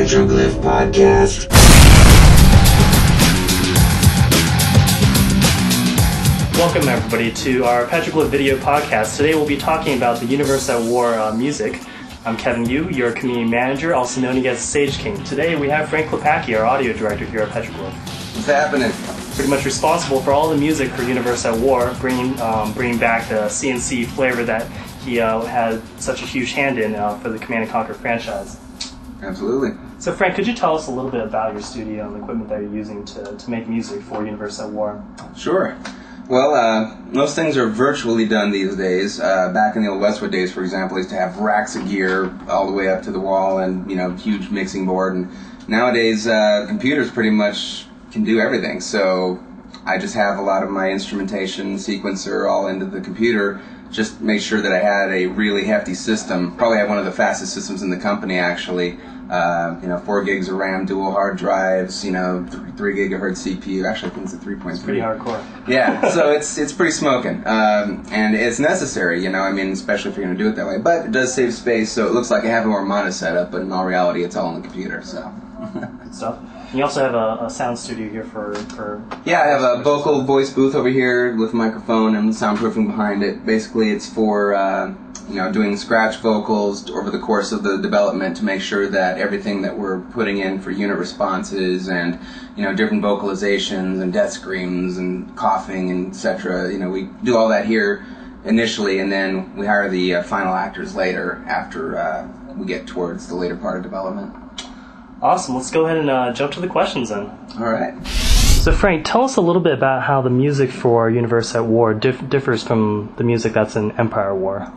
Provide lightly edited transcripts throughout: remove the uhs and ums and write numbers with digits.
Petroglyph Podcast. Welcome everybody to our Petroglyph video podcast. Today we'll be talking about the Universe at War music. I'm Kevin Yu, your community manager, also known as Sage King. Today we have Frank Klepacki, our audio director here at Petroglyph. What's happening? Pretty much responsible for all the music for Universe at War, bringing back the CNC flavor that he had such a huge hand in for the Command & Conquer franchise. Absolutely. So Frank, could you tell us a little bit about your studio and the equipment that you're using to make music for Universe at War? Sure. Well, most things are virtually done these days. Back in the old Westwood days, for example, I used to have racks of gear all the way up to the wall and, huge mixing board. And nowadays, computers pretty much can do everything. So I just have a lot of my instrumentation, sequencer all into the computer. Just make sure that I had a really hefty system. Probably have one of the fastest systems in the company, actually. 4 gigs of RAM, dual hard drives, 3 gigahertz CPU. Actually, I think it's a 3.3. It's pretty hardcore. Yeah, so it's pretty smoking. And it's necessary, especially if you're going to do it that way. But it does save space, so it looks like I have a Armada setup, but in all reality, it's all on the computer, so. Good stuff. And you also have a sound studio here for... Yeah, I have a vocal voice booth over here with a microphone and soundproofing behind it. Basically, it's for, doing scratch vocals over the course of the development to make sure that everything that we're putting in for unit responses and, different vocalizations and death screams and coughing and etc., we do all that here initially, and then we hire the final actors later after we get towards the later part of development. Awesome. Let's go ahead and jump to the questions then. All right. So Frank, tell us a little bit about how the music for Universe at War differs from the music that's in Empire War.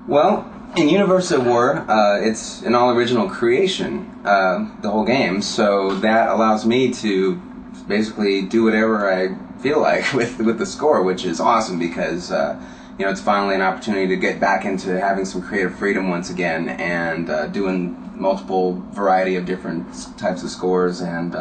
Well, in Universe at War, it's an all-original creation, the whole game, so that allows me to basically do whatever I feel like with the score, which is awesome because, it's finally an opportunity to get back into having some creative freedom once again and doing multiple variety of different types of scores and,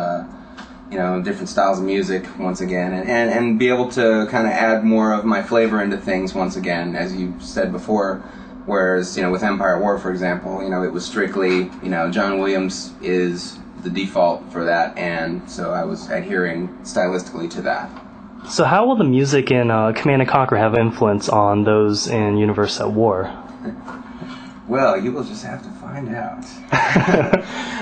different styles of music once again and be able to kind of add more of my flavor into things once again, as you said before. Whereas, with Empire at War, for example, it was strictly, John Williams is the default for that, and so I was adhering stylistically to that. So how will the music in Command & Conquer have influence on those in Universe at War? Well, you will just have to find out.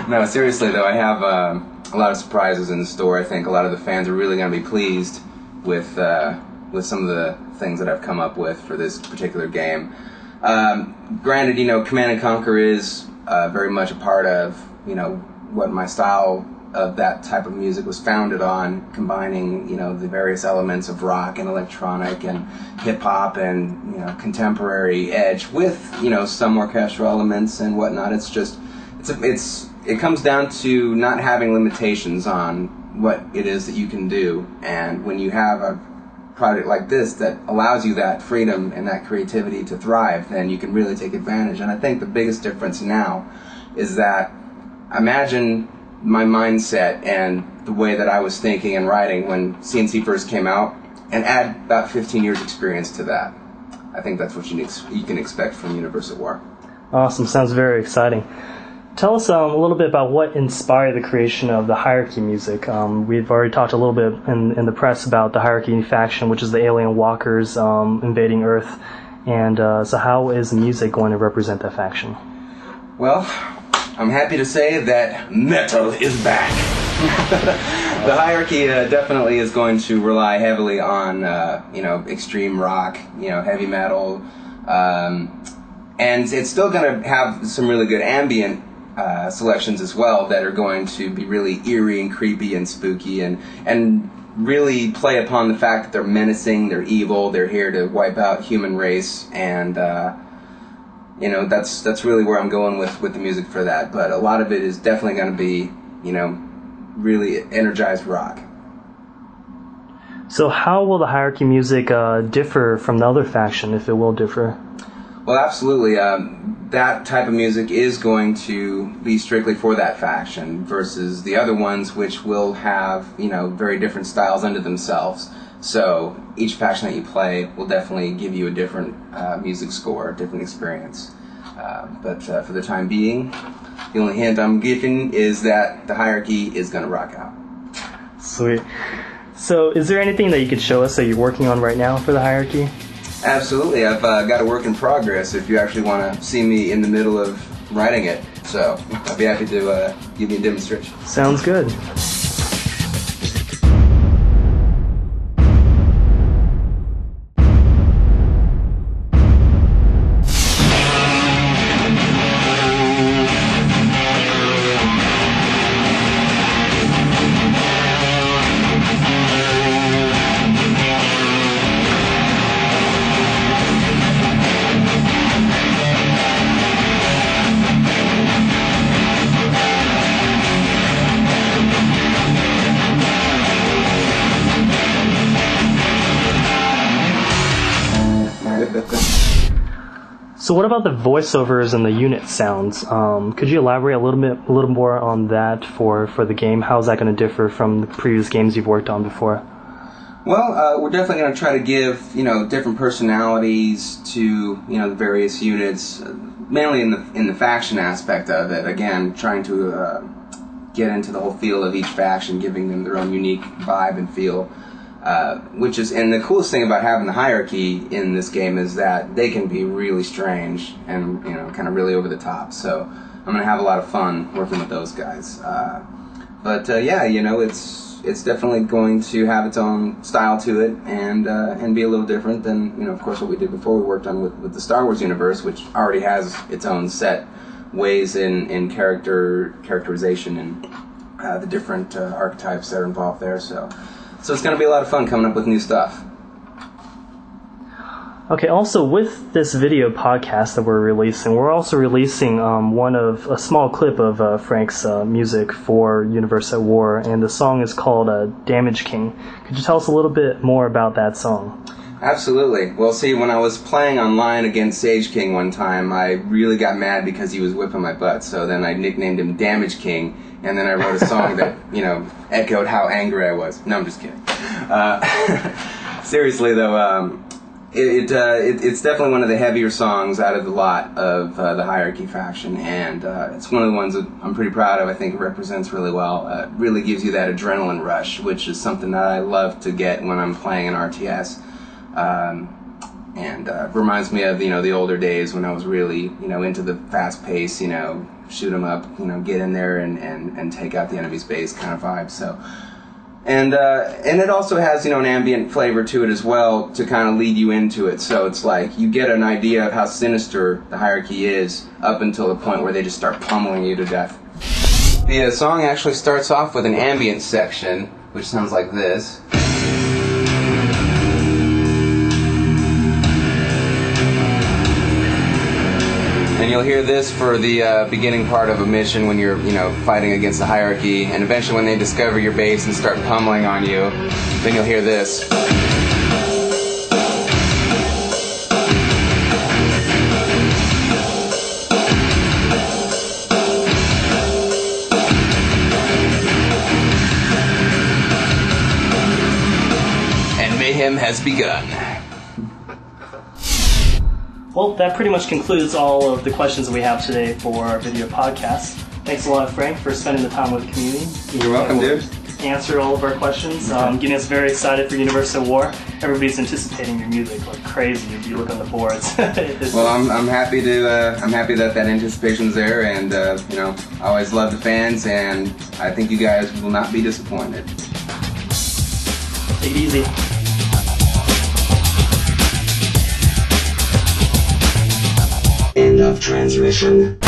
No, seriously though, I have a lot of surprises in the store. I think a lot of the fans are really going to be pleased with some of the things that I've come up with for this particular game. Granted, Command & Conquer is very much a part of, what my style of that type of music was founded on, combining, the various elements of rock and electronic and hip-hop and, contemporary edge with, some orchestral elements and whatnot. It's just, it comes down to not having limitations on what it is that you can do. And when you have a project like this that allows you that freedom and that creativity to thrive, then you can really take advantage. And I think the biggest difference now is that imagine my mindset and the way that I was thinking and writing when CNC first came out, and add about 15 years experience to that. I think that's what you can expect from Universe at War. Awesome. Sounds very exciting. Tell us a little bit about what inspired the creation of the Hierarchy music. We've already talked a little bit in the press about the Hierarchy faction, which is the alien walkers invading Earth. And so how is the music going to represent that faction? Well, I'm happy to say that metal is back. The Hierarchy definitely is going to rely heavily on, extreme rock, heavy metal. And it's still going to have some really good ambient selections as well that are going to be really eerie and creepy and spooky and really play upon the fact that they're menacing, they're evil, they're here to wipe out human race, and that's really where I'm going with the music for that. But a lot of it is definitely going to be, really energized rock. So how will the Hierarchy music differ from the other faction, if it will differ? Well, absolutely. That type of music is going to be strictly for that faction versus the other ones, which will have, very different styles unto themselves. So each faction that you play will definitely give you a different music score, a different experience. But for the time being, The only hint I'm giving is that the hierarchy is going to rock out. Sweet. So is there anything that you could show us that you're working on right now for the hierarchy? Absolutely. I've got a work in progress if you actually want to see me in the middle of writing it. So I'd be happy to give you a demonstration. Sounds good. So what about the voiceovers and the unit sounds? Could you elaborate a little more on that for the game? How is that going to differ from the previous games you've worked on before? Well, we're definitely going to try to give different personalities to the various units, mainly in the faction aspect of it. Again, trying to get into the whole feel of each faction, giving them their own unique vibe and feel. And the coolest thing about having the hierarchy in this game is that they can be really strange and kind of really over the top. So I'm going to have a lot of fun working with those guys. It's definitely going to have its own style to it and be a little different than of course what we did before. We worked on with the Star Wars universe, which already has its own set ways in characterization and the different archetypes that are involved there. So it's going to be a lot of fun coming up with new stuff. Okay, also with this video podcast that we're releasing, we're also releasing a small clip of Frank's music for Universe at War, and the song is called Damage King. Could you tell us a little bit more about that song? Absolutely. Well, see, when I was playing online against Sage King one time, I really got mad because he was whipping my butt, so then I nicknamed him Damage King, and then I wrote a song that, echoed how angry I was. No, I'm just kidding. Seriously, though, it's definitely one of the heavier songs out of the lot of the Hierarchy faction, and it's one of the ones that I'm pretty proud of. I think it represents really well. It really gives you that adrenaline rush, which is something that I love to get when I'm playing an RTS. Reminds me of the older days when I was really into the fast pace, shoot 'em up, get in there and take out the enemy's base kind of vibe. So, and it also has an ambient flavor to it as well to kind of lead you into it. So it's like you get an idea of how sinister the Hierarchy is up until the point where they just start pummeling you to death. The song actually starts off with an ambient section, which sounds like this. And you'll hear this for the beginning part of a mission when you're, fighting against the Hierarchy, and eventually when they discover your base and start pummeling on you, then you'll hear this. And mayhem has begun. Well, that pretty much concludes all of the questions that we have today for our video podcast. Thanks a lot, Frank, for spending the time with the community. You're welcome, dude. Answered all of our questions, getting us very excited for Universe at War. Everybody's anticipating your music like crazy if you look on the boards. Well, I'm happy to. I'm happy that anticipation's there, and I always love the fans, and I think you guys will not be disappointed. Take it easy. End of transmission.